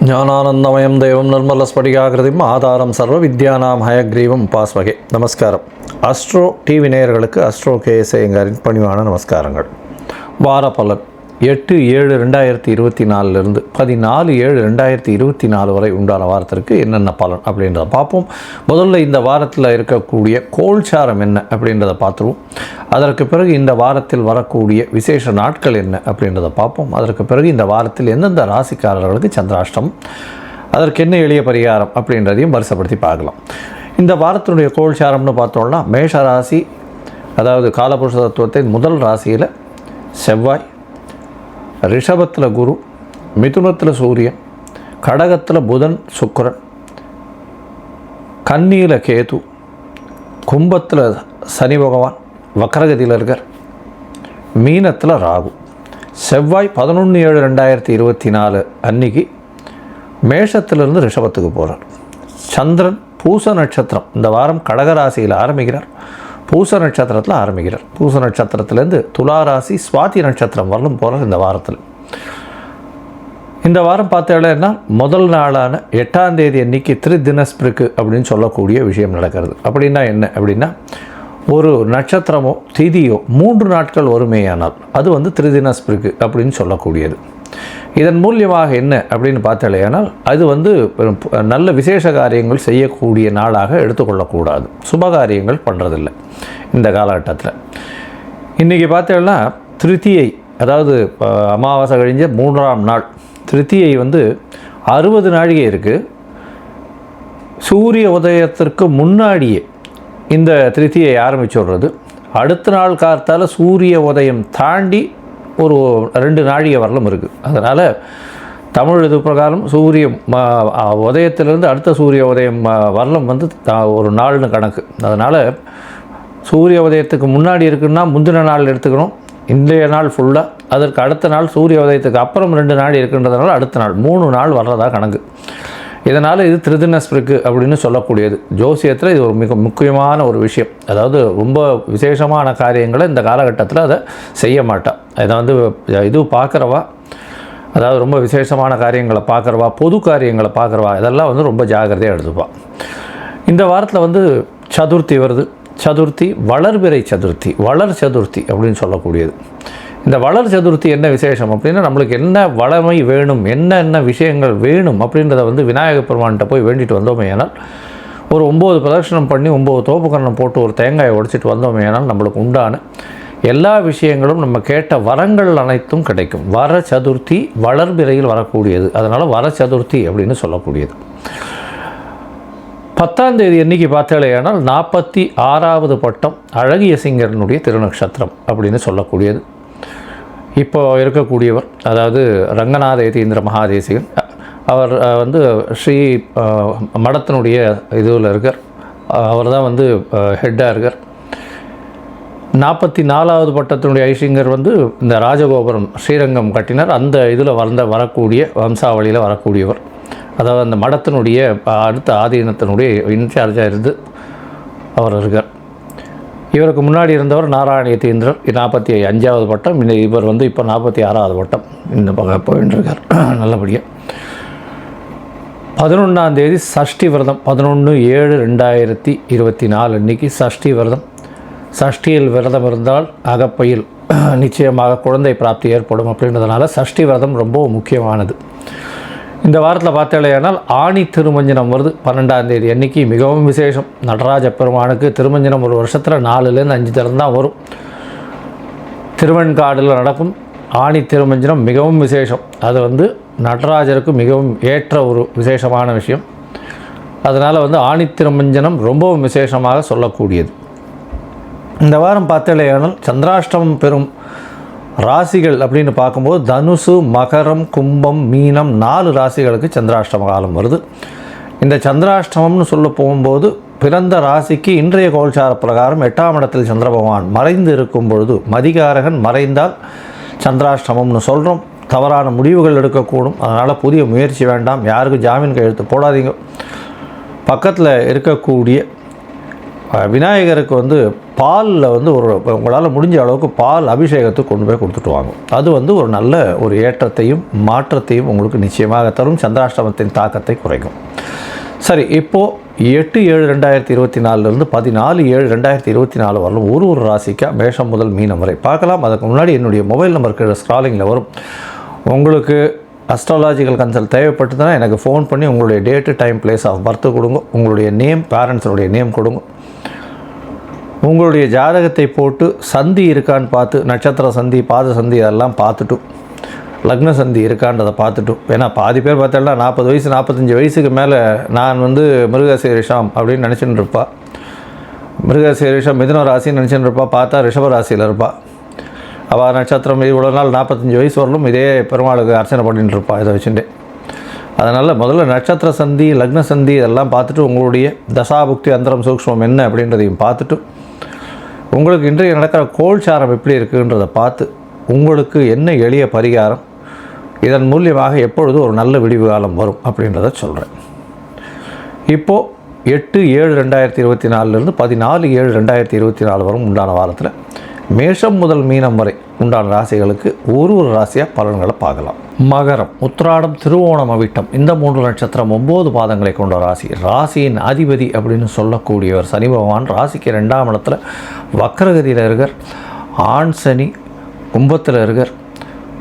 ஞானானந்தமயம் தெய்வம் நிர்மலஸ்படிகாகிருதிம் ஆதாரம் சர்வ வித்யானாம் ஹயக்ரீவம் உபாஸ்மகே. நமஸ்காரம். அஸ்ட்ரோ டிவி நேயர்களுக்கு அஸ்ட்ரோ கேஎஸ்ஐயங்காரின் பணிவான நமஸ்காரங்கள். வார பலன் 8/7/2024 14/7/2024 வரை உண்டான வாரத்திற்கு என்னென்ன பலன் அப்படின்றத பார்ப்போம். முதல்ல இந்த வாரத்தில் இருக்கக்கூடிய கோல்சாரம் என்ன அப்படின்றத பார்த்துருவோம். அதற்கு பிறகு இந்த வாரத்தில் வரக்கூடிய விசேஷ நாட்கள் என்ன அப்படின்றத பார்ப்போம். அதற்கு பிறகு இந்த வாரத்தில் எந்தெந்த ராசிக்காரர்களுக்கு சந்திராஷ்டம், அதற்கு என்ன எளிய பரிகாரம் அப்படின்றதையும் வரிசைப்படுத்தி பார்க்கலாம். இந்த வாரத்தினுடைய கோல்சாரம்னு பார்த்தோம்னா, மேஷ ராசி, அதாவது காலபுருஷ தத்துவத்தின் முதல் ராசியில் செவ்வாய், ரிஷபத்தில் குரு, மிதுனத்தில் சூரியன், கடகத்தில் புதன் சுக்கிரன், கன்னியில் கேது, கும்பத்தில் சனி பகவான் வக்ரகதியில் இருக்கார், மீனத்தில் ராகு. செவ்வாய் 11/7/2024 அன்னைக்கு மேஷத்திலிருந்து ரிஷபத்துக்கு போகிறார். சந்திரன் பூச நட்சத்திரம் இந்த வாரம் கடகராசியில் ஆரம்பிக்கிறார், பூச நட்சத்திரத்தில் ஆரம்பிக்கிறார். பூச நட்சத்திரத்திலேருந்து துளாராசி சுவாதி நட்சத்திரம் வரலும் போகிறார். இந்த வாரத்தில் இந்த வாரம் பார்த்தீங்கன்னா முதல் நாளான 8ஆம் தேதி அன்னைக்கு திரிதினஸ்பிருக்கு அப்படின்னு சொல்லக்கூடிய விஷயம் நடக்கிறது. அப்படின்னா என்ன அப்படின்னா, ஒரு நட்சத்திரமோ திதியோ 3 நாட்கள் வருமேயானால் அது திரிதினஸ்பிருக்கு அப்படின்னு சொல்லக்கூடியது. இதன் மூலியமாக என்ன அப்படின்னு பார்த்தாலேயானால், அது நல்ல விசேஷ காரியங்கள் செய்யக்கூடிய நாளாக எடுத்துக்கொள்ளக்கூடாது. சுபகாரியங்கள் பண்ணுறதில்லை இந்த காலகட்டத்தில். இன்றைக்கி பார்த்தோம்னா திருத்தியை, அதாவது அமாவாசை கழிஞ்ச 3ஆம் நாள் திருத்தியை 60 நாழிகை இருக்குது. சூரிய உதயத்திற்கு முன்னாடியே இந்த திருத்தியை ஆரம்பிச்சு விடுறது. அடுத்த நாள் காலத்தால் சூரிய உதயம் தாண்டி ஒரு 2 நாழிகை வரலும் இருக்குது. அதனால் தமிழ் இது பிரகாரம் சூரிய உதயத்திலிருந்து அடுத்த சூரிய உதயம் வரலும் ஒரு நாள்னு கணக்கு. அதனால் சூரிய உதயத்துக்கு முன்னாடி இருக்குன்னா முந்தின நாள் எடுத்துக்கணும், இன்றைய நாள் ஃபுல்லாக. அதற்கு அடுத்த நாள் சூரிய உதயத்துக்கு அப்புறம் 2 நாள் இருக்குன்றதுனால அடுத்த நாள் 3 நாள் வர்றதா கணக்கு. இதனால் இது திரிதினஸ்பிருக்கு அப்படின்னு சொல்லக்கூடியது. ஜோசியத்தில் இது ஒரு மிக முக்கியமான ஒரு விஷயம். அதாவது ரொம்ப விசேஷமான காரியங்களை இந்த காலகட்டத்தில் அதை செய்ய மாட்டாள். இதை இது பார்க்குறவா, அதாவது ரொம்ப விசேஷமான காரியங்களை பார்க்குறவா, பொது காரியங்களை பார்க்குறவா, இதெல்லாம் ரொம்ப ஜாகிரதையாக எடுத்துப்பாள். இந்த வாரத்தில் சதுர்த்தி வருது. சதுர்த்தி வளர்பிறை சதுர்த்தி, வளர் சதுர்த்தி அப்படின்னு சொல்லக்கூடியது. இந்த வளர் சதுர்த்தி என்ன விசேஷம் அப்படின்னா, நம்மளுக்கு என்ன வளமை வேணும், என்னென்ன விஷயங்கள் வேணும் அப்படின்றத விநாயகர் பெருமான்கிட்ட போய் வேண்டிட்டு வந்தோமே ஆனால், ஒரு 9 பிரதட்சணம் பண்ணி 9 தோப்புக்கரணம் போட்டு ஒரு தேங்காயை உடைச்சிட்டு வந்தோமே ஆனால் நம்மளுக்கு உண்டான எல்லா விஷயங்களும் நம்ம கேட்ட வரங்கள் அனைத்தும் கிடைக்கும். வர சதுர்த்தி வளர்பிறையில் வரக்கூடியது, அதனால் வர சதுர்த்தி அப்படின்னு சொல்லக்கூடியது. 10ஆம் தேதி அன்றைக்கி பார்த்தாலேயானால் 46வது பட்டம் அழகிய சிங்கரனுடைய திருநக்ஷத்திரம் அப்படின்னு சொல்லக்கூடியது. இப்போ இருக்கக்கூடியவர், அதாவது ரங்கநாத யதீந்திர மகாதேசிகன், அவர் ஸ்ரீ மடத்தினுடைய இதில் இருக்கார். அவர் தான் ஹெட்டாக இருக்கார். 44வது பட்டத்தினுடைய ஐசிங்கர் இந்த ராஜகோபுரம் ஸ்ரீரங்கம் கட்டினார். அந்த இதில் வரக்கூடிய வம்சாவளியில் வரக்கூடியவர். அதாவது அந்த மடத்தினுடைய அடுத்த ஆதீனத்தினுடைய இன்சார்ஜாக இருந்து அவர் இருக்கார். இவருக்கு முன்னாடி இருந்தவர் நாராயண யதீந்திரர், 45வது பட்டம். இவர் இப்போ 46வது பட்டம் இந்த பக்கம் போயின்னு இருக்கார் நல்லபடியாக. 11ஆம் தேதி சஷ்டி விரதம், 11/7/2024 அன்றைக்கி சஷ்டி விரதம். சஷ்டியில் விரதம் இருந்தால் அகப்பையில் நிச்சயமாக குழந்தை பிராப்தி ஏற்படும் அப்படின்றதுனால சஷ்டி விரதம் ரொம்ப முக்கியமானது. இந்த வாரத்தில் பார்த்தாலேயானால் ஆணி திருமஞ்சனம் வருது. 12ஆம் தேதி அன்றைக்கி மிகவும் விசேஷம். நடராஜ பெருமானுக்கு திருமஞ்சனம் ஒரு வருஷத்தில் 4லேருந்து 5 தரம் தான் வரும். திருவெண்காடில் நடக்கும் ஆணி திருமஞ்சனம் மிகவும் விசேஷம். அது நடராஜருக்கு மிகவும் ஏற்ற ஒரு விசேஷமான விஷயம். அதனால் ஆணி திருமஞ்சனம் ரொம்பவும் விசேஷமாக சொல்லக்கூடியது. இந்த வாரம் பார்த்தாலேயானால் சந்திராஷ்டமம் பெறும் ராசிகள் அப்படின்னு பார்க்கும்போது தனுசு, மகரம், கும்பம், மீனம் 4 ராசிகளுக்கு சந்திராஷ்டம காலம் வருது. இந்த சந்திராஷ்டமம்னு சொல்ல போகும்போது பிறந்த ராசிக்கு இன்றைய கோல்சார பிரகாரம் 8ஆம் இடத்தில் சந்திர பகவான் மறைந்து இருக்கும் பொழுது, மதிகாரகன் மறைந்தால் சந்திராஷ்டமம்னு சொல்கிறோம். தவறான முடிவுகள் எடுக்கக்கூடும். அதனால் புதிய முயற்சி வேண்டாம். யாருக்கும் ஜாமீன் கையெழுத்து போடாதீங்க. பக்கத்தில் இருக்கக்கூடிய விநாயகருக்கு வந்து பாலில் வந்து உங்களால் முடிஞ்ச அளவுக்கு பால் அபிஷேகத்துக்கு கொண்டு போய் கொடுத்துட்டு வாங்க. அது வந்து ஒரு நல்ல ஒரு ஏற்றத்தையும் மாற்றத்தையும் உங்களுக்கு நிச்சயமாக தரும். சந்திராஷ்டமத்தின் தாக்கத்தை குறைக்கும். சரி, இப்போது 8/7/2024 14/7/2024 வரலும் ஒரு ராசிக்கா மேஷம் முதல் மீனம் வரை பார்க்கலாம். அதுக்கு முன்னாடி என்னுடைய மொபைல் நம்பருக்கு ஸ்க்ராலிங்கில் வரும். உங்களுக்கு அஸ்ட்ராலாஜிக்கல் கன்சல்ட் தேவைப்பட்டதுன்னா எனக்கு ஃபோன் பண்ணி உங்களுடைய date, time, place of birth கொடுங்க. உங்களுடைய நேம், பேரண்ட்ஸனுடைய நேம் கொடுங்க. உங்களுடைய ஜாதகத்தை போட்டு சந்தி இருக்கான்னு பார்த்து, நட்சத்திர சந்தி, பாத சந்தி அதெல்லாம் பார்த்துட்டு, லக்ன சந்தி இருக்கான்றதை பார்த்துட்டு, ஏன்னா பாதி பேர் பார்த்தோம்னா 40 வயசு 45 வயசுக்கு மேலே நான் வந்து மிருகசீரிஷம் அப்படின்னு நினச்சின்னு இருப்பா. மிருகசீரிஷம் மிதுன ராசின்னு நினச்சின்னு இருப்பா. பார்த்தா ரிஷப ராசியில் இருப்பா. அவள் நட்சத்திரம் இவ்வளோ நாள் 45 வயசு வரலும் இதே பெருமாளுக்கு அர்ச்சனை பண்ணிட்டு இருப்பாள் இதை வச்சுட்டு. அதனால் முதல்ல நட்சத்திர சந்தி, லக்ன சந்தி இதெல்லாம் பார்த்துட்டு, உங்களுடைய தசாபுக்தி அந்தரம் சூக்ஷ்மம் என்ன அப்படின்றதையும் பார்த்துட்டு, உங்களுக்கு இன்றைய நடக்கிற கோல்சாரம் எப்படி இருக்குன்றதை பார்த்து, உங்களுக்கு என்ன எளிய பரிகாரம், இதன் மூலியமாக எப்பொழுது ஒரு நல்ல விடிவு காலம் வரும் அப்படின்றத சொல்கிறேன். இப்போது 8/7/2024 14/7/2024 வரும் உண்டான வாரத்தில் மேஷம் முதல் மீனம் வரை உண்டான ராசிகளுக்கு ஒரு ராசியாக பலன்களை பார்க்கலாம். மகரம், உத்திராடம், திருவோணம், அவிட்டம் இந்த 3 நட்சத்திரம் 9 பாதங்களை கொண்ட ராசி. ராசியின் அதிபதி அப்படின்னு சொல்லக்கூடியவர் சனி பகவான். ராசிக்கு 2ஆம் இடத்துல வக்ரகதியில் இருக்கார். ஆண் சனி கும்பத்தில் இருக்கார்.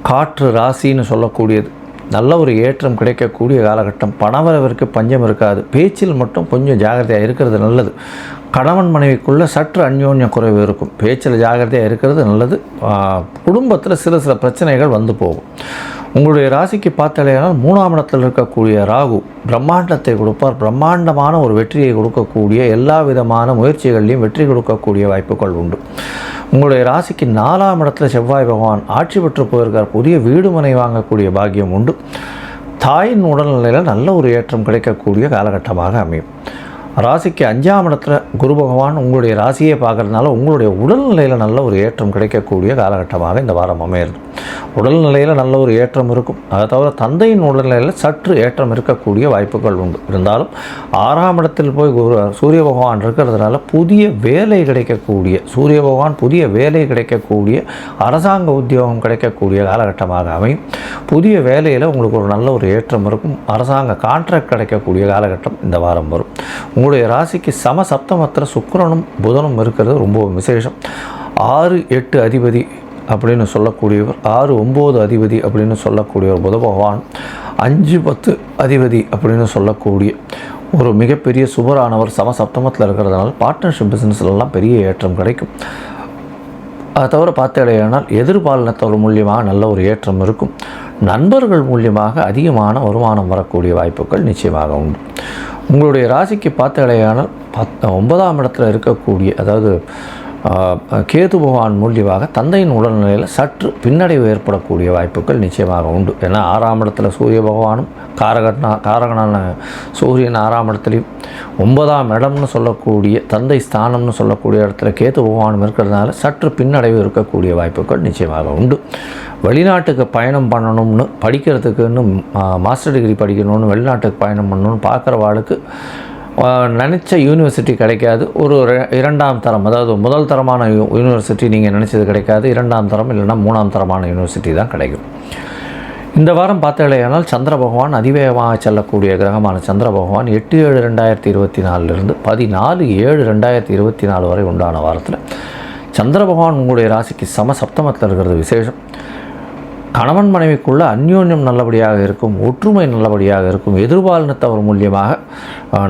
காற்று ராசின்னு சொல்லக்கூடியது. நல்ல ஒரு ஏற்றம் கிடைக்கக்கூடிய காலகட்டம். பணவரவிற்கு பஞ்சம் இருக்காது. பேச்சில் மட்டும் கொஞ்சம் ஜாகிரதையாக இருக்கிறது நல்லது. கணவன் மனைவிக்குள்ளே சற்று அந்யோன்ய குறைவு இருக்கும். பேச்சில் ஜாகிரதையாக இருக்கிறது நல்லது. குடும்பத்தில் சில பிரச்சனைகள் வந்து போகும். உங்களுடைய ராசிக்கு பார்த்தாலேனால் 3ஆம் இடத்தில் இருக்கக்கூடிய ராகு பிரம்மாண்டத்தை கொடுப்பார். பிரம்மாண்டமான ஒரு வெற்றியை கொடுக்கக்கூடிய, எல்லா விதமான முயற்சிகள்லையும் வெற்றி கொடுக்கக்கூடிய வாய்ப்புகள் உண்டு. உங்களுடைய ராசிக்கு 4ஆம் இடத்துல செவ்வாய் பகவான் ஆட்சி பெற்று போயிருக்கார். புதிய வீடு மனை வாங்கக்கூடிய பாக்கியம் உண்டு. தாயின் உடல்நிலையில் நல்ல ஒரு ஏற்றம் கிடைக்கக்கூடிய காலகட்டமாக அமையும். ராசிக்கு 5ஆம் இடத்துல குரு பகவான் உங்களுடைய ராசியை பார்க்குறதுனால உங்களுடைய உடல்நிலையில் நல்ல ஒரு ஏற்றம் கிடைக்கக்கூடிய காலகட்டமாக இந்த வாரம் அமையிறது. உடல்நிலையில் நல்ல ஒரு ஏற்றம் இருக்கும். அதை தவிர தந்தையின் உடல்நிலையில் சற்று ஏற்றம் இருக்கக்கூடிய வாய்ப்புகள் உண்டு. இருந்தாலும் 6ஆம் இடத்தில் போய் சூரிய பகவான் இருக்கிறதுனால புதிய வேலை கிடைக்கக்கூடிய, சூரிய பகவான் புதிய வேலை கிடைக்கக்கூடிய, அரசாங்க உத்தியோகம் கிடைக்கக்கூடிய காலகட்டமாக அமையும். புதிய வேலையில் உங்களுக்கு ஒரு நல்ல ஒரு ஏற்றம் இருக்கும். அரசாங்க கான்ட்ராக்ட் கிடைக்கக்கூடிய காலகட்டம் இந்த வாரம் வரும். உங்களுடைய ராசிக்கு சமசப்தமத்தில் சுக்கிரனும் புதனும் இருக்கிறது ரொம்ப விசேஷம். 6-8 அதிபதி அப்படின்னு சொல்லக்கூடியவர், 6-9 அதிபதி அப்படின்னு சொல்லக்கூடியவர் புத பகவான், 5-10 அதிபதி அப்படின்னு சொல்லக்கூடிய ஒரு மிகப்பெரிய சுபரானவர் சமசப்தமத்தில் இருக்கிறதுனால பார்ட்னர்ஷிப் பிஸ்னஸ்லாம் பெரிய ஏற்றம் கிடைக்கும். அதை தவிர பார்த்தேனால் எதிர்பாலினத்தவர் மூலியமாக நல்ல ஒரு ஏற்றம் இருக்கும். நண்பர்கள் மூலியமாக அதிகமான வருமானம் வரக்கூடிய வாய்ப்புகள் நிச்சயமாக உண்டு. உங்களுடைய ராசிக்கு பார்த்தேனால் 9ஆம் இடத்துல இருக்கக்கூடிய, அதாவது கேது பகவான் மூலியமாக தந்தையின் உடல்நிலையில் சற்று பின்னடைவு ஏற்படக்கூடிய வாய்ப்புகள் நிச்சயமாக உண்டு. ஏன்னா 6ஆம் இடத்துல சூரிய பகவானும் காரகனான சூரியன் 6ஆம் இடத்துலையும், 9ஆம் இடம்னு சொல்லக்கூடிய தந்தை ஸ்தானம்னு சொல்லக்கூடிய இடத்துல கேது பகவானும் இருக்கிறதுனால சற்று பின்னடைவு இருக்கக்கூடிய வாய்ப்புகள் நிச்சயமாக உண்டு. வெளிநாட்டுக்கு பயணம் பண்ணணும்னு, படிக்கிறதுக்குன்னு மாஸ்டர் டிகிரி படிக்கணும்னு வெளிநாட்டுக்கு பயணம் பண்ணணும்னு பார்க்குறவாளுக்கு நினச்ச யூனிவர்சிட்டி கிடைக்காது. ஒரு 2ஆம் தரம், அதாவது முதல் தரமான யூனிவர்சிட்டி நீங்கள் நினச்சது கிடைக்காது. 2ஆம் தரம் இல்லைன்னா 3ஆம் தரமான யூனிவர்சிட்டி தான் கிடைக்கும். இந்த வாரம் பார்த்தீங்களேனால் சந்திர பகவான் அதிவேகமாக செல்லக்கூடிய கிரகமான சந்திர பகவான் 8/7/2024 14/7/2024 வரை உண்டான வாரத்தில் சந்திர பகவான் உங்களுடைய ராசிக்கு சமசப்தமத்தில் இருக்கிறது விசேஷம். கணவன் மனைவிக்குள்ள அந்யோன்யம் நல்லபடியாக இருக்கும். ஒற்றுமை நல்லபடியாக இருக்கும். எதிர்பாலினத்தவர் மூலியமாக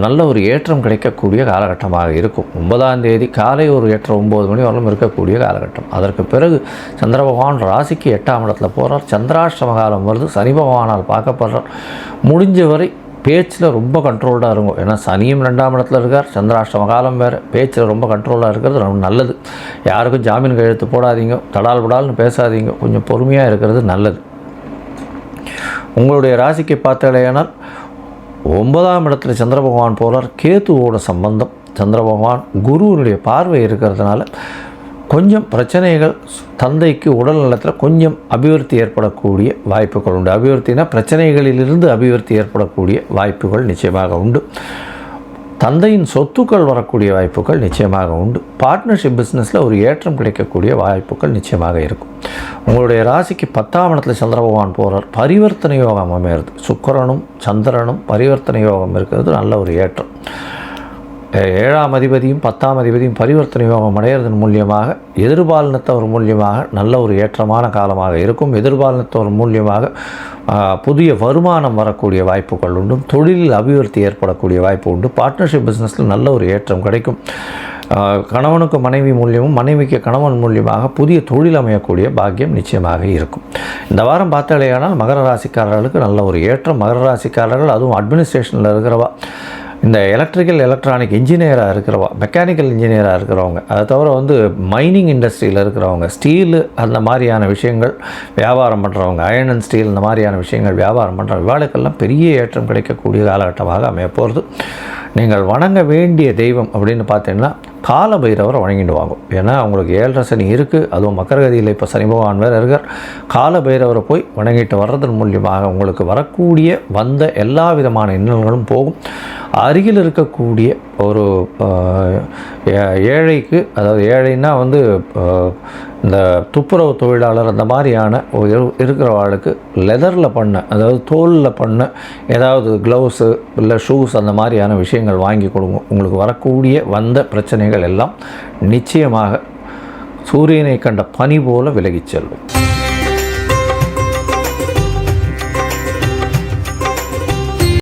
நல்ல ஒரு ஏற்றம் கிடைக்கக்கூடிய காலகட்டமாக இருக்கும். 9ஆம் தேதி காலை ஒரு 8-9 மணி வரலும் இருக்கக்கூடிய காலகட்டம். அதற்கு பிறகு சந்திர பகவான் ராசிக்கு 8ஆம் இடத்துல போகிறார். சந்திராஷ்டம காலம் வருது. சனி பகவானால் பார்க்கப்படுறார். முடிஞ்சவரை பேச்சில் ரொம்ப கண்ட்ரோல்டாக இருக்கும். ஏன்னா சனியும் 2ஆம் இடத்துல இருக்கார். சந்திராஷ்டம காலம் வேறு. பேச்சில் ரொம்ப கண்ட்ரோலாக இருக்கிறது ரொம்ப நல்லது. யாருக்கும் ஜாமீன் கையெழுத்து போடாதீங்க. தடால் படால்னு பேசாதீங்க. கொஞ்சம் பொறுமையாக இருக்கிறது நல்லது. உங்களுடைய ராசிக்கு பார்த்தேனால் 9ஆம் இடத்துல சந்திர பகவான் போகிறார். கேத்துவோட சம்பந்தம். சந்திர பகவான் குருவினுடைய பார்வை இருக்கிறதுனால கொஞ்சம் பிரச்சனைகள், தந்தைக்கு உடல் நலத்தில் கொஞ்சம் அபிவிருத்தி ஏற்படக்கூடிய வாய்ப்புகள் உண்டு. அபிவிருத்தினா பிரச்சனைகளிலிருந்து அபிவிருத்தி ஏற்படக்கூடிய வாய்ப்புகள் நிச்சயமாக உண்டு. தந்தையின் சொத்துக்கள் வரக்கூடிய வாய்ப்புகள் நிச்சயமாக உண்டு. பார்ட்னர்ஷிப் பிஸ்னஸில் ஒரு ஏற்றம் கிடைக்கக்கூடிய வாய்ப்புகள் நிச்சயமாக இருக்கும். உங்களுடைய ராசிக்கு 10ஆம் இடத்துல சந்திர பகவான் போகிறார். பரிவர்த்தனை யோகம் அமையிறது. சுக்கிரனும் சந்திரனும் பரிவர்த்தனை யோகம் இருக்கிறது நல்ல ஒரு ஏற்றம். 7ஆம் அதிபதியும் 10ஆம் அதிபதியும் பரிவர்த்தனை யோகம் அடைகிறதன் மூலியமாக எதிர்பாலினத்தவர் மூலியமாக நல்ல ஒரு ஏற்றமான காலமாக இருக்கும். எதிர்பாலினத்தவர் மூலியமாக புதிய வருமானம் வரக்கூடிய வாய்ப்புகள் உண்டு. தொழிலில் அபிவிருத்தி ஏற்படக்கூடிய வாய்ப்பு உண்டு. பார்ட்னர்ஷிப் பிஸ்னஸில் நல்ல ஒரு ஏற்றம் கிடைக்கும். கணவனுக்கு மனைவி மூலியமும் மனைவிக்கு கணவன் மூலியமாக புதிய தொழில் அமையக்கூடிய பாக்கியம் நிச்சயமாக இருக்கும். இந்த வாரம் பார்த்தாலேயானால் மகர ராசிக்காரர்களுக்கு நல்ல ஒரு ஏற்றம். மகர ராசிக்காரர்கள் அதுவும் அட்மினிஸ்ட்ரேஷனில் இருக்கிறவா, இந்த எலக்ட்ரிக்கல் எலக்ட்ரானிக் இன்ஜினியராக இருக்கிறவா, மெக்கானிக்கல் இன்ஜினியராக இருக்கிறவங்க, அதை தவிர மைனிங் இண்டஸ்ட்ரியில் இருக்கிறவங்க, ஸ்டீலு அந்த மாதிரியான விஷயங்கள் வியாபாரம் பண்ணுறவங்க, அயர்ன் அண்ட் ஸ்டீல் இந்த மாதிரியான விஷயங்கள் வியாபாரம் பண்ணுறவங்க இவாளுக்கெல்லாம் பெரிய ஏற்றம் கிடைக்கக்கூடிய காலகட்டமாக அமையப்போகிறது. நீங்கள் வணங்க வேண்டிய தெய்வம் அப்படின்னு பார்த்தீங்கன்னா கால பைரவரை வணங்கிட்டு வாங்கும். ஏன்னா அவங்களுக்கு 7.5 சனி இருக்குது. அதுவும் மக்கரகதியில் இப்போ சனி பகவான் வேறு இருக்கார். கால பைரவரை போய் வணங்கிட்டு வர்றதன் மூலியமாக உங்களுக்கு வரக்கூடிய வந்த எல்லா விதமான இன்னல்களும் போகும். அருகில் இருக்கக்கூடிய ஒரு ஏழைக்கு, அதாவது ஏழைன்னா இந்த துப்புரவு தொழிலாளர் அந்த மாதிரியான இருக்கிறவாளுக்கு லெதரில் பண்ண, அதாவது தோலில் பண்ண ஏதாவது க்ளவுஸு இல்லை ஷூஸ் அந்த மாதிரியான விஷயங்கள் வாங்கி கொடுங்க. உங்களுக்கு வரக்கூடிய வந்த பிரச்சனைகள் எல்லாம் நிச்சயமாக சூரியனை கண்ட பனி போல விலகிச் செல்லும்.